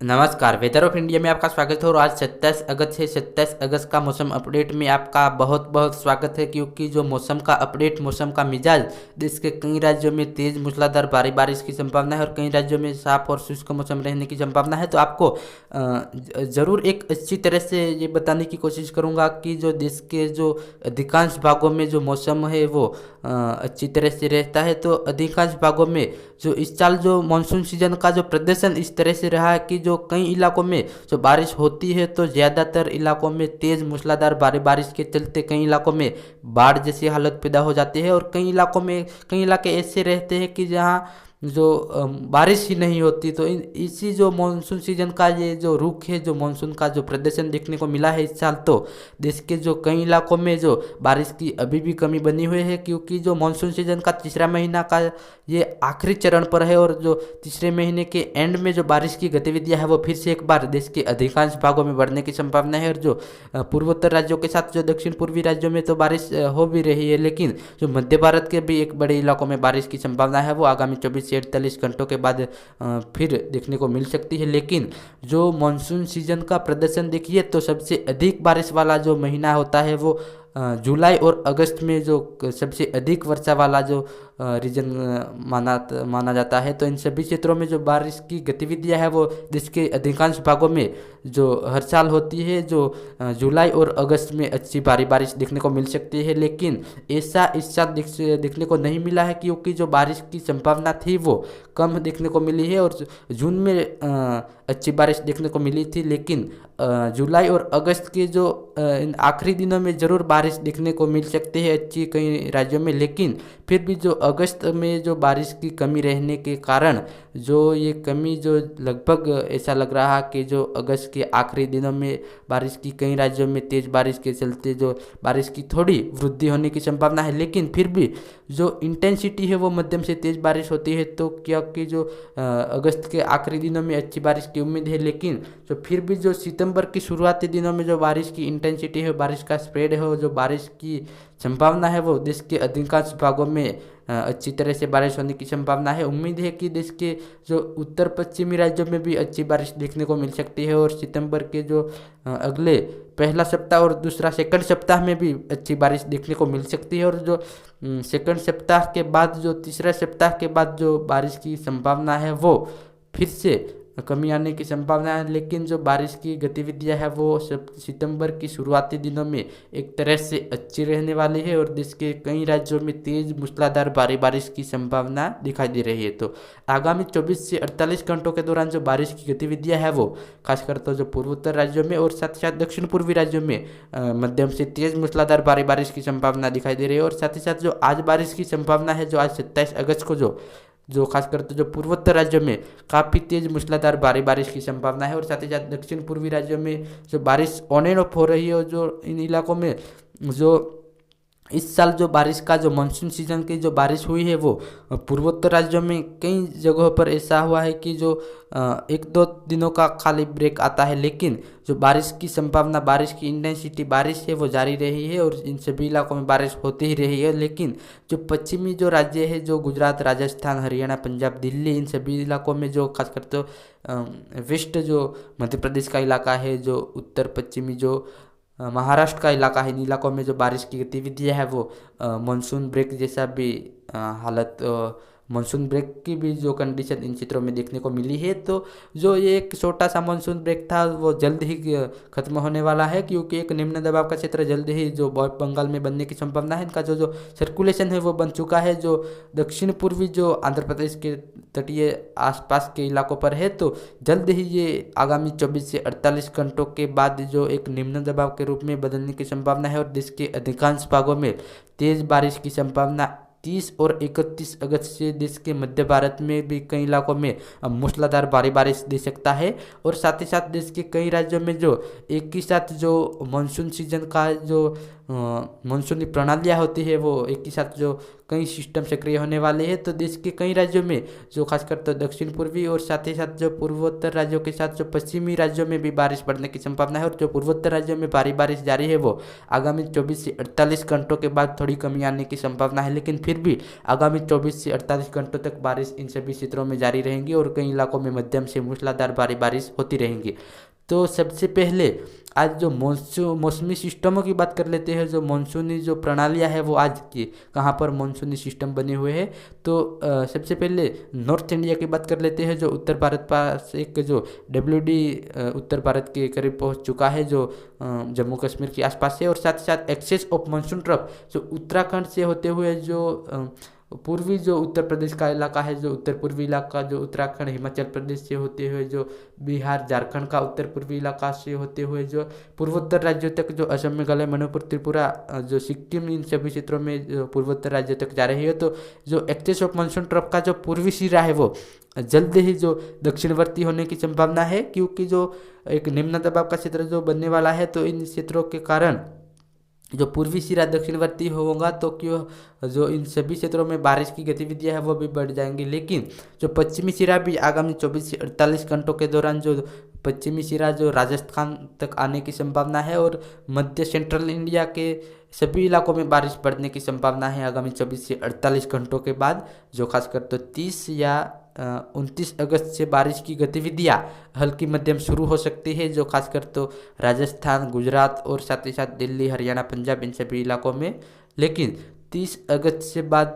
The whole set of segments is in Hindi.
नमस्कार, वेदर ऑफ इंडिया में आपका स्वागत है। और आज 27 अगस्त है। 27 अगस्त का मौसम अपडेट में आपका बहुत बहुत स्वागत है, क्योंकि जो मौसम का अपडेट, मौसम का मिजाज, देश के कई राज्यों में तेज मूसलाधार भारी बारिश की संभावना है और कई राज्यों में साफ और शुष्क मौसम रहने की संभावना है। तो आपको ज़रूर एक अच्छी तरह से ये बताने की कोशिश करूँगा कि जो देश के जो अधिकांश भागों में जो मौसम है वो अच्छी तरह से रहता है। तो अधिकांश भागों में जो इस साल जो मानसून सीजन का जो प्रदर्शन इस तरह से रहा है कि जो कई इलाकों में जो बारिश होती है तो ज़्यादातर इलाकों में तेज़ मूसलाधार भारी बारिश के चलते कई इलाकों में बाढ़ जैसी हालत पैदा हो जाती है और कई इलाकों में कई इलाके ऐसे रहते हैं कि जहाँ जो बारिश ही नहीं होती। तो इसी जो मानसून सीजन का ये जो रुख है, जो मानसून का जो प्रदर्शन देखने को मिला है इस साल, तो देश के जो कई इलाकों में जो बारिश की अभी भी कमी बनी हुई है, क्योंकि जो मानसून सीजन का तीसरा महीना का ये आखिरी चरण पर है और जो तीसरे महीने के एंड में जो बारिश की गतिविधियां है वो फिर से एक बार देश के अधिकांश भागों में बढ़ने की संभावना है। और जो पूर्वोत्तर राज्यों के साथ जो दक्षिण पूर्वी राज्यों में तो बारिश हो भी रही है, लेकिन जो मध्य भारत के भी एक बड़े इलाकों में बारिश की संभावना है वो आगामी 24 से 48 घंटों के बाद फिर देखने को मिल सकती है। लेकिन जो मानसून सीजन का प्रदर्शन देखिए तो सबसे अधिक बारिश वाला जो महीना होता है वो जुलाई और अगस्त में जो सबसे अधिक वर्षा वाला जो रीजन माना जाता है। तो इन सभी क्षेत्रों में जो बारिश की गतिविधियां है वो देश के अधिकांश भागों में जो हर साल होती है, जो जुलाई और अगस्त में अच्छी भारी बारिश देखने को मिल सकती है। लेकिन ऐसा इस साल देखने को नहीं मिला है, क्योंकि जो बारिश की संभावना थी वो कम देखने को मिली है और जून में अच्छी बारिश देखने को मिली थी। लेकिन जुलाई और अगस्त के जो इन आखिरी दिनों में ज़रूर बारिश देखने को मिल सकती है अच्छी कई राज्यों में। लेकिन फिर भी जो अगस्त में जो बारिश की कमी रहने के कारण जो ये कमी जो लगभग ऐसा लग रहा है कि जो अगस्त के आखिरी दिनों में बारिश की कई राज्यों में तेज़ बारिश के चलते जो बारिश की थोड़ी वृद्धि होने की संभावना है। लेकिन फिर भी जो इंटेंसिटी है वो मध्यम से तेज़ बारिश होती है। तो क्योंकि जो अगस्त के आखिरी दिनों में अच्छी बारिश की उम्मीद है, लेकिन जो फिर भी जो सितंबर की शुरुआती दिनों में जो बारिश की इंटेंसिटी है, बारिश का स्प्रेड है, जो बारिश की संभावना है वो देश के अधिकांश भागों में अच्छी तरह से बारिश होने की संभावना है। उम्मीद है कि देश के जो उत्तर पश्चिमी राज्यों में भी अच्छी बारिश देखने को मिल सकती है और सितंबर के जो अगले पहला सप्ताह और दूसरा सेकंड सप्ताह में भी अच्छी बारिश देखने को मिल सकती है। और जो सेकंड सप्ताह के बाद जो तीसरा सप्ताह के बाद जो बारिश की संभावना है वो फिर से कमी आने की संभावना है। लेकिन जो बारिश की गतिविधियां है वो सितंबर की शुरुआती दिनों में एक तरह से अच्छी रहने वाली है और देश के कई राज्यों में तेज मूसलाधार भारी बारिश की संभावना दिखाई दे रही है। तो आगामी 24 से 48 घंटों के दौरान जो बारिश की गतिविधियां है वो खासकर तो जो पूर्वोत्तर राज्यों में और साथ ही साथ दक्षिण पूर्वी राज्यों में मध्यम से तेज मूसलाधार भारी बारिश की संभावना दिखाई दे रही है। और साथ ही साथ जो आज बारिश की संभावना है, जो आज 27 अगस्त को जो खासकर तो जो पूर्वोत्तर राज्यों में काफ़ी तेज मूसलाधार भारी बारिश की संभावना है और साथ ही साथ दक्षिण पूर्वी राज्यों में जो बारिश ऑन एंड ऑफ हो रही है और जो इन इलाकों में जो इस साल जो बारिश का जो मानसून सीजन की जो बारिश हुई है वो पूर्वोत्तर राज्यों में कई जगहों पर ऐसा हुआ है कि जो एक दो दिनों का खाली ब्रेक आता है, लेकिन जो बारिश की संभावना, बारिश की इंटेंसिटी, बारिश है वो जारी रही है और इन सभी इलाकों में बारिश होती ही रही है। लेकिन जो पश्चिमी जो राज्य है, जो गुजरात, राजस्थान, हरियाणा, पंजाब, दिल्ली, इन सभी इलाकों में जो खासकर तो वेस्ट जो मध्य प्रदेश का इलाका है, जो उत्तर पश्चिमी जो महाराष्ट्र का इलाका है, इन इलाकों में जो बारिश की गतिविधियाँ है वो मानसून ब्रेक जैसा भी हालत, मानसून ब्रेक की भी जो कंडीशन इन क्षेत्रों में देखने को मिली है। तो जो ये एक छोटा सा मानसून ब्रेक था वो जल्द ही खत्म होने वाला है, क्योंकि एक निम्न दबाव का क्षेत्र जल्द ही जो बंगाल में बनने की संभावना है। इनका जो सर्कुलेशन है वो बन चुका है, जो दक्षिण पूर्वी जो आंध्र प्रदेश के तटीय आसपास के इलाकों पर है। तो जल्द ही ये आगामी 24 से 48 घंटों के बाद जो एक निम्न दबाव के रूप में बदलने की संभावना है और देश के अधिकांश भागों में तेज बारिश की संभावना 30 और 31 अगस्त से देश के मध्य भारत में भी कई इलाकों में मूसलाधार भारी बारिश दे सकता है। और साथ ही साथ देश के कई राज्यों में जो एक ही साथ जो मानसून सीजन का जो मानसूनी प्रणालियाँ होती है वो एक ही साथ जो कई सिस्टम सक्रिय होने वाले हैं। तो देश के कई राज्यों में जो खासकर तो दक्षिण पूर्वी और साथ ही साथ जो पूर्वोत्तर राज्यों के साथ जो पश्चिमी राज्यों में भी बारिश पड़ने की संभावना है। और जो पूर्वोत्तर राज्यों में भारी बारिश जारी है वो आगामी 24 से 48 घंटों के बाद थोड़ी कमी आने की संभावना है, लेकिन फिर भी आगामी 24 से 48 घंटों तक बारिश इन सभी क्षेत्रों में जारी रहेंगी और कई इलाकों में मध्यम से मूसलाधार भारी बारिश होती रहेंगी। तो सबसे पहले आज जो मौसमी सिस्टमों की बात कर लेते हैं। जो मानसूनी जो प्रणालियां है वो आज की कहाँ पर मानसूनी सिस्टम बने हुए हैं। तो सबसे पहले नॉर्थ इंडिया की बात कर लेते हैं। जो उत्तर भारत पास एक जो WD उत्तर भारत के करीब पहुंच चुका है, जो जम्मू कश्मीर के आसपास है। और साथ ही साथ एक्सेस ऑफ मानसून ट्रफ जो उत्तराखंड से होते हुए जो पूर्वी जो उत्तर प्रदेश का इलाका है, जो उत्तर पूर्वी इलाका जो उत्तराखंड हिमाचल प्रदेश से होते हुए जो बिहार झारखंड का उत्तर पूर्वी इलाका से होते हुए जो पूर्वोत्तर राज्यों तक जो असम मेघालय मणिपुर त्रिपुरा जो सिक्किम इन सभी क्षेत्रों में जो पूर्वोत्तर राज्यों तक जा रही है। तो जो एक्सेस ऑफ मानसून ट्रफ का जो पूर्वी सिरा है वो जल्द ही जो दक्षिणवर्ती होने की संभावना है, क्योंकि जो एक निम्न दबाव का क्षेत्र जो बनने वाला है। तो इन क्षेत्रों के कारण जो पूर्वी सिरा दक्षिणवर्ती होगा तो क्यों जो इन सभी क्षेत्रों में बारिश की गतिविधियां है वो भी बढ़ जाएंगी। लेकिन जो पश्चिमी सिरा भी आगामी 24 से 48 घंटों के दौरान जो पश्चिमी सिरा जो राजस्थान तक आने की संभावना है और मध्य सेंट्रल इंडिया के सभी इलाकों में बारिश पड़ने की संभावना है आगामी 24 से 48 घंटों के बाद। जो खासकर तो 30 या 29 अगस्त से बारिश की गतिविधियां हल्की मध्यम शुरू हो सकती है, जो खासकर तो राजस्थान, गुजरात और साथ ही साथ दिल्ली, हरियाणा, पंजाब इन सभी इलाकों में। लेकिन 30 अगस्त से बाद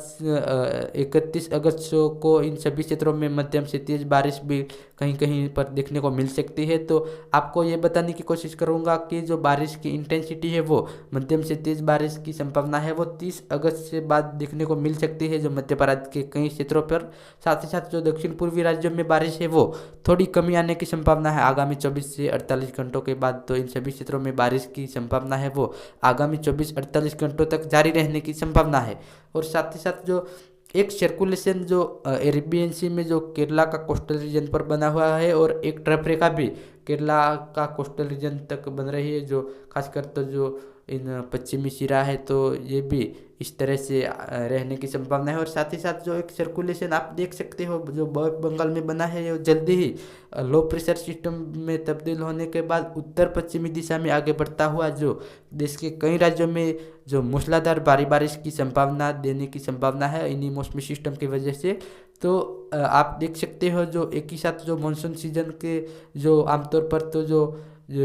31 अगस्त को इन सभी क्षेत्रों में मध्यम से तेज बारिश भी कहीं कहीं पर देखने को मिल सकती है। तो आपको ये बताने की कोशिश करूंगा कि जो बारिश की इंटेंसिटी है वो मध्यम से तेज बारिश की संभावना है वो 30 अगस्त से बाद देखने को मिल सकती है, जो मध्य भारत के कई क्षेत्रों पर। साथ ही साथ जो दक्षिण पूर्वी राज्यों में बारिश है वो थोड़ी कमी आने की संभावना है आगामी 24 से 48 घंटों के बाद। तो इन सभी क्षेत्रों में बारिश की संभावना है वो आगामी 24-48 घंटों तक जारी रहने की संभावना है। और साथ ही साथ जो एक सर्कुलेशन जो अरेबियन सी में जो केरला का कोस्टल रीजन पर बना हुआ है और एक ट्रफ रेखा भी केरला का कोस्टल रीजन तक बन रही है, जो खासकर तो जो इन पश्चिमी सिरा है तो ये भी इस तरह से रहने की संभावना है। और साथ ही साथ जो एक सर्कुलेशन आप देख सकते हो जो बंगाल में बना है, ये जल्दी ही लो प्रेशर सिस्टम में तब्दील होने के बाद उत्तर पश्चिमी दिशा में आगे बढ़ता हुआ जो देश के कई राज्यों में जो मूसलाधार भारी बारिश की संभावना देने की संभावना है इन्हीं मौसमी सिस्टम की वजह से। तो आप देख सकते हो जो एक ही साथ जो मानसून सीजन के जो आमतौर पर तो जो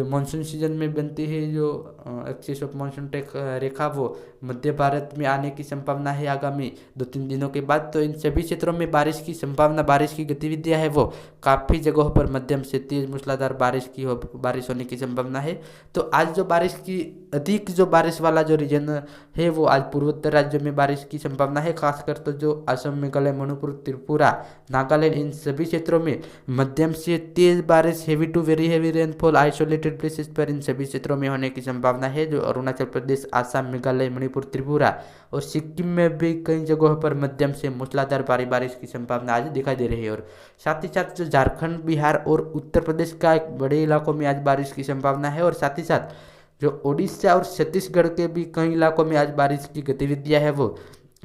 मानसून सीजन में बनती है जो एक्सिस ऑफ मानसून रेखा वो मध्य भारत में आने की संभावना है आगामी 2-3 दिनों के बाद। तो इन सभी क्षेत्रों में बारिश की संभावना, बारिश की गतिविधियां है वो काफ़ी जगहों पर मध्यम से तेज मूसलाधार बारिश होने की संभावना है। तो आज जो बारिश की अधिक जो बारिश वाला जो रीजन है वो आज पूर्वोत्तर राज्यों में बारिश की संभावना है, खासकर तो जो असम, मेघालय, मणिपुर, त्रिपुरा, नागालैंड इन सभी क्षेत्रों में मध्यम से तेज बारिश, heavy to very heavy rainfall isolated places पर इन सभी क्षेत्रों में होने की संभावना है। जो अरुणाचल प्रदेश, आसाम, मेघालय, मणिपुर, त्रिपुरा और सिक्किम में भी कई जगहों पर मध्यम से मूसलाधार भारी बारिश की संभावना आज दिखाई दे रही है। और साथ ही साथ जो झारखंड, बिहार और उत्तर प्रदेश का एक बड़े इलाकों में आज बारिश की संभावना है। और साथ ही साथ जो ओडिशा और छत्तीसगढ़ के भी कई इलाकों में आज बारिश की गतिविधियां है वो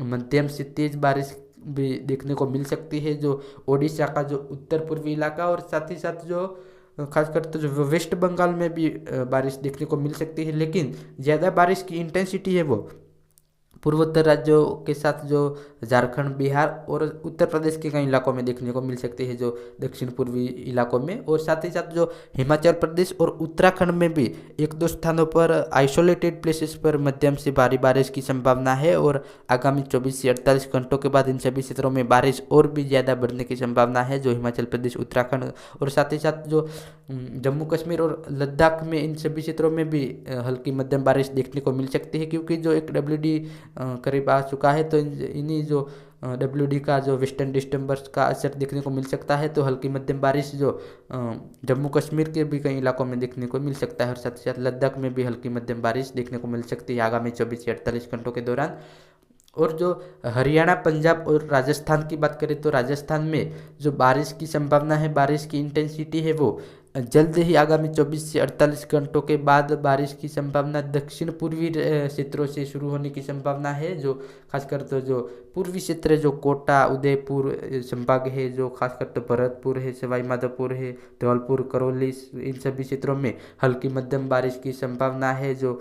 मध्यम से तेज बारिश भी देखने को मिल सकती है। जो ओडिशा का जो उत्तर पूर्वी इलाका और साथ ही साथ जो खासकर तो जो वेस्ट बंगाल में भी बारिश देखने को मिल सकती है, लेकिन ज़्यादा बारिश की इंटेंसिटी है वो पूर्वोत्तर राज्यों के साथ जो झारखंड, बिहार और उत्तर प्रदेश के कई इलाकों में देखने को मिल सकती है, जो दक्षिण पूर्वी इलाकों में। और साथ ही साथ जो हिमाचल प्रदेश और उत्तराखंड में भी 1-2 स्थानों पर आइसोलेटेड प्लेसेस पर मध्यम से भारी बारिश की संभावना है। और आगामी 24 से 48 घंटों के बाद इन सभी क्षेत्रों में बारिश और भी ज़्यादा बढ़ने की संभावना है, जो हिमाचल प्रदेश, उत्तराखंड और साथ ही साथ जो जम्मू कश्मीर और लद्दाख में इन सभी क्षेत्रों में भी हल्की मध्यम बारिश देखने को मिल सकती है, क्योंकि जो एक WD करीब आ चुका है। तो इन्हीं जो WD का जो वेस्टर्न डिस्टर्बेंस का असर देखने को मिल सकता है। तो हल्की मध्यम बारिश जो जम्मू कश्मीर के भी कई इलाकों में देखने को मिल सकता है और साथ ही साथ लद्दाख में भी हल्की मध्यम बारिश देखने को मिल सकती है आगामी 24 से 48 घंटों के दौरान। और जो हरियाणा, पंजाब और राजस्थान की बात करें तो राजस्थान में जो बारिश की संभावना है, बारिश की इंटेंसिटी है वो जल्द ही आगामी 24 से 48 घंटों के बाद बारिश की संभावना दक्षिण पूर्वी क्षेत्रों से शुरू होने की संभावना है। जो खासकर तो जो पूर्वी क्षेत्र है, जो कोटा उदयपुर संभाग है, जो खासकर तो भरतपुर है, सवाई माधोपुर है, धौलपुर, करौली, इन सभी क्षेत्रों में हल्की मध्यम बारिश की संभावना है, जो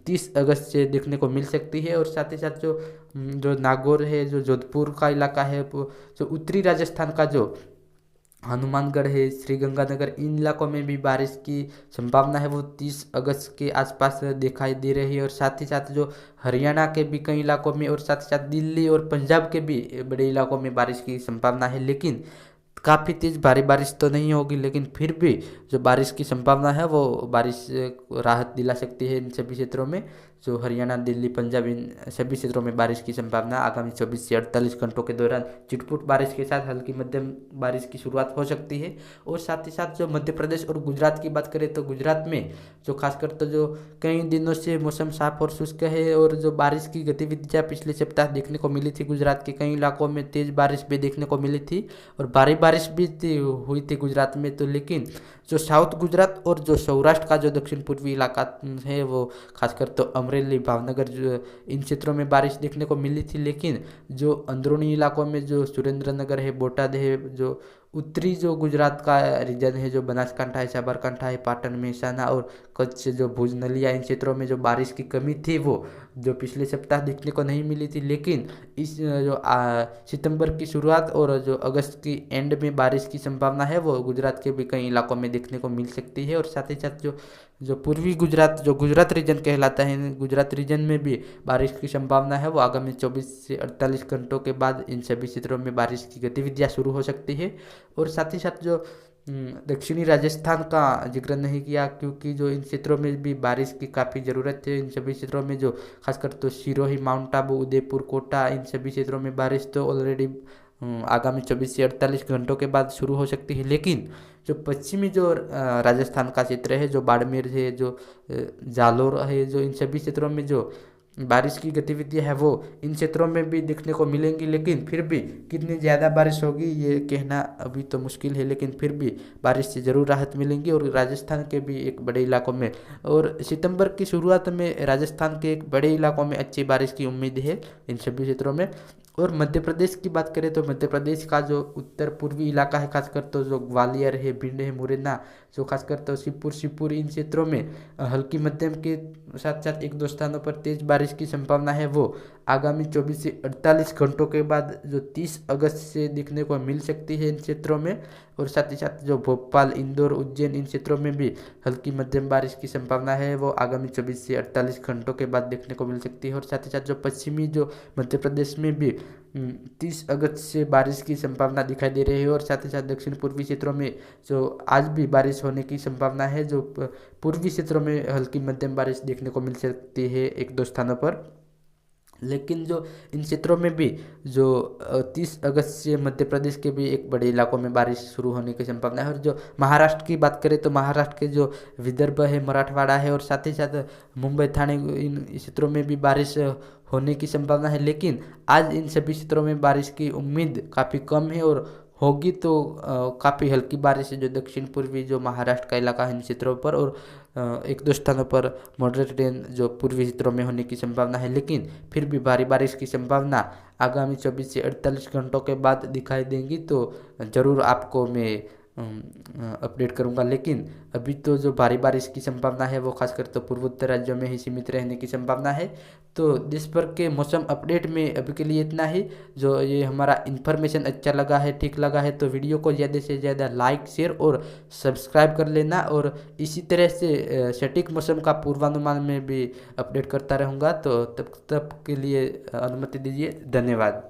30 अगस्त से देखने को मिल सकती है। और साथ ही साथ जो नागौर है, जो जोधपुर का इलाका है, जो उत्तरी राजस्थान का जो हनुमानगढ़ है, श्रीगंगानगर, इन इलाकों में भी बारिश की संभावना है वो 30 अगस्त के आसपास दिखाई दे रही है। और साथ ही साथ जो हरियाणा के भी कई इलाकों में और साथ ही साथ दिल्ली और पंजाब के भी बड़े इलाकों में बारिश की संभावना है, लेकिन काफ़ी तेज़ भारी बारिश तो नहीं होगी, लेकिन फिर भी जो बारिश की संभावना है वो बारिश राहत दिला सकती है इन सभी क्षेत्रों में। जो हरियाणा, दिल्ली, पंजाब, इन सभी क्षेत्रों में बारिश की संभावना आगामी 24 से 48 घंटों के दौरान चिटपुट बारिश के साथ हल्की मध्यम बारिश की शुरुआत हो सकती है। और साथ ही साथ जो मध्य प्रदेश और गुजरात की बात करें तो गुजरात में जो खासकर तो जो कई दिनों से मौसम साफ और शुष्क है और जो बारिश की गतिविधियाँ पिछले सप्ताह देखने को मिली थी, गुजरात के कई इलाकों में तेज़ बारिश भी देखने को मिली थी और भारी बारिश भी हुई थी गुजरात में। तो लेकिन जो साउथ गुजरात और जो सौराष्ट्र का जो दक्षिण पूर्वी इलाका है वो खासकर तो अमरेली, भावनगर, जो इन क्षेत्रों में बारिश देखने को मिली थी, लेकिन जो अंदरूनी इलाकों में जो सुरेंद्रनगर है, बोटाद है, जो उत्तरी जो गुजरात का रीजन है, जो बनासकांठा है, साबरकांठा है, पाटन, मेहसाना और कच्छ, जो भुज, नलिया, इन क्षेत्रों में जो बारिश की कमी थी वो जो पिछले सप्ताह देखने को नहीं मिली थी, लेकिन इस जो सितंबर की शुरुआत और जो अगस्त की एंड में बारिश की संभावना है वो गुजरात के भी कई इलाकों में देखने को मिल सकती है। और साथ ही साथ जो पूर्वी गुजरात, जो गुजरात रीजन कहलाता है, गुजरात रीजन में भी बारिश की संभावना है वो आगामी 24 से 48 घंटों के बाद इन सभी क्षेत्रों में बारिश की गतिविधियाँ शुरू हो सकती है। और साथ ही साथ जो दक्षिणी राजस्थान का जिक्र नहीं किया, क्योंकि जो इन क्षेत्रों में भी बारिश की काफ़ी ज़रूरत है। इन सभी क्षेत्रों में जो खासकर तो सिरोही, माउंट आबू, उदयपुर, कोटा, इन सभी क्षेत्रों में बारिश तो ऑलरेडी आगामी 24 से 48 घंटों के बाद शुरू हो सकती है, लेकिन जो पश्चिमी जो राजस्थान का क्षेत्र है, जो बाड़मेर है, जो जालोर है, जो इन सभी क्षेत्रों में जो बारिश की गतिविधियाँ है वो इन क्षेत्रों में भी देखने को मिलेंगी, लेकिन फिर भी कितनी ज़्यादा बारिश होगी ये कहना अभी तो मुश्किल है, लेकिन फिर भी बारिश से ज़रूर राहत मिलेंगी। और राजस्थान के भी एक बड़े इलाकों में और सितंबर की शुरुआत में राजस्थान के एक बड़े इलाकों में अच्छी बारिश की उम्मीद है इन सभी क्षेत्रों में। और मध्य प्रदेश की बात करें तो मध्य प्रदेश का जो उत्तर पूर्वी इलाका है, खासकर तो जो ग्वालियर है, भिंड है, मुरैना, जो खासकर तो शिवपुर, इन क्षेत्रों में हल्की मध्यम के साथ साथ एक दो स्थानों पर तेज बारिश की संभावना है वो आगामी 24 से 48 घंटों के बाद जो 30 अगस्त से देखने को मिल सकती है इन क्षेत्रों में। और साथ ही साथ जो भोपाल, इंदौर, उज्जैन, इन क्षेत्रों में भी हल्की मध्यम बारिश की संभावना है वो आगामी 24 से 48 घंटों के बाद देखने को मिल सकती है। और साथ ही साथ जो पश्चिमी जो मध्य प्रदेश में भी 30 अगस्त से बारिश की संभावना दिखाई दे रही है। और साथ ही साथ दक्षिण पूर्वी क्षेत्रों में जो आज भी बारिश होने की संभावना है, जो पूर्वी क्षेत्रों में हल्की मध्यम बारिश देखने को मिल सकती है एक दो स्थानों पर। लेकिन जो इन क्षेत्रों में भी जो 30 अगस्त से मध्य प्रदेश के भी एक बड़े इलाकों में बारिश शुरू होने की संभावना है। और जो महाराष्ट्र की बात करें तो महाराष्ट्र के जो विदर्भ है, मराठवाड़ा है और साथ ही साथ मुंबई, ठाणे, इन क्षेत्रों में भी बारिश होने की संभावना है, लेकिन आज इन सभी क्षेत्रों में बारिश की उम्मीद काफ़ी कम है और होगी तो काफ़ी हल्की बारिश है जो दक्षिण पूर्वी जो महाराष्ट्र का इलाका है इन क्षेत्रों पर, और एक दो स्थानों पर मॉडरेट रेन जो पूर्वी क्षेत्रों में होने की संभावना है। लेकिन फिर भी भारी बारिश की संभावना आगामी 24 से 48 घंटों के बाद दिखाई देंगी, तो ज़रूर आपको मैं अपडेट करूंगा। लेकिन अभी तो जो भारी बारिश की संभावना है वो खासकर तो पूर्वोत्तर राज्यों में ही सीमित रहने की संभावना है। तो देश भर के मौसम अपडेट में अभी के लिए इतना ही। जो ये हमारा इन्फॉर्मेशन अच्छा लगा है, ठीक लगा है, तो वीडियो को ज़्यादा से ज़्यादा लाइक, शेयर और सब्सक्राइब कर लेना। और इसी तरह से सटीक मौसम का पूर्वानुमान में भी अपडेट करता रहूँगा। तो तब के लिए अनुमति दीजिए। धन्यवाद।